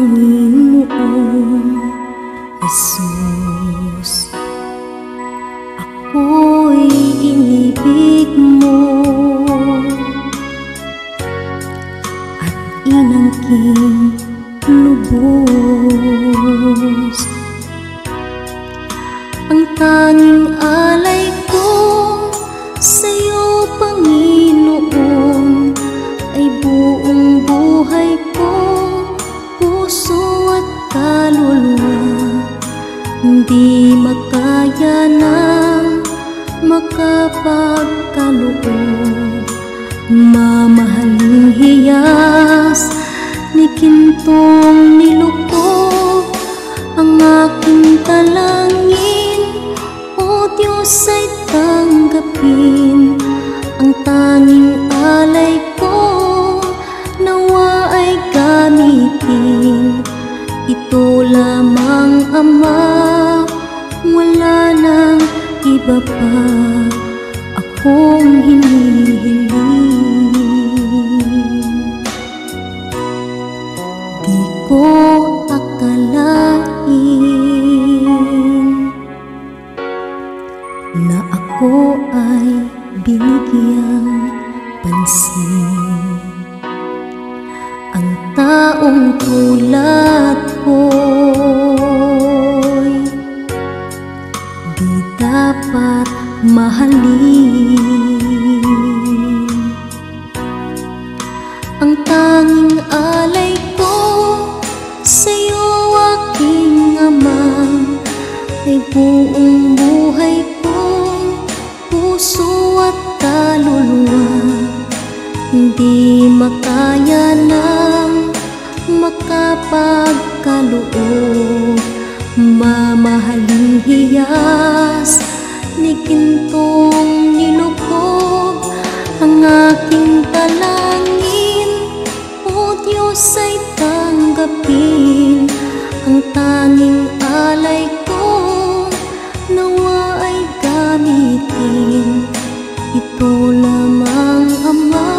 Panginoong Jesus, ako'y inibig mo at inangking lubos. Ang tanging alay ko sa'yo, Panginoon, ay buong buhay ko, puso at kaluluwa. Hindi makaya ng makapagkaloob, mamahaling hiyas ni gintong nilukog. Ang aking talangin, O Diyos, ay tanggapin. Ang tanging alay ko, nawa ay gamitin. Ito lamang, Ama, wala nang iba pa akong hinihiling. Di ko akalain na ako ay binigyang pansin. Ang taong tulad ko'y di dapat mahalin. Ang tanging alay ko sa'yo, aking Ama, ay buong buhay ko, puso at kaluluwa. Hindi makaya ng makapagkaloob, mamahaling hiyas ni gintong nilukog. Ang aking talangin, O Diyos, ay tanggapin. Ang tanging alay ko, nawa ay gamitin. Ito lamang, Ama,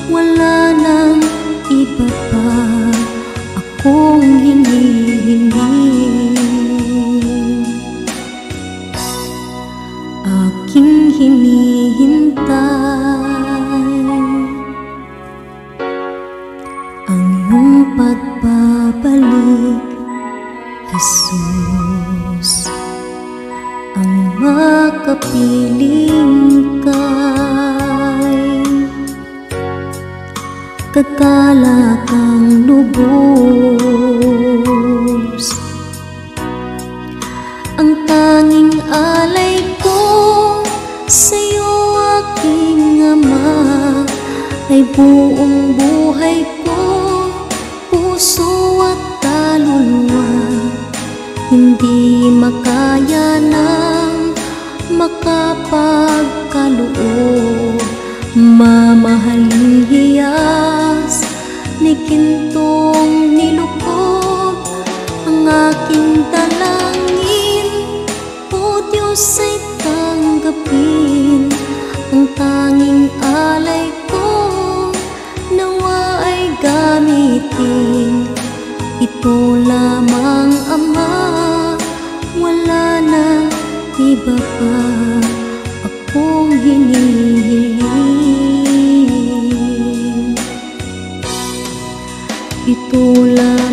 wala nang iba pa akong hinihiling. Aking hinihintay ang iyong pagbabalik, Jesus. Ang makapiling kay kakalakang lubos. Ang tanging alay ko sa'yo, aking Ama, ay buong buhay ko, puso at kaluluwa. Hindi makaya ng makapagkaloob, mamahaling hiyas ni gintong nilukog. Ang aking talangin, O Diyos, ay tanggapin. Ang tanging alay ko, nawa ay gamitin. Ito lamang, Ama, wala nang iba pa akong hinihiling. Ito lang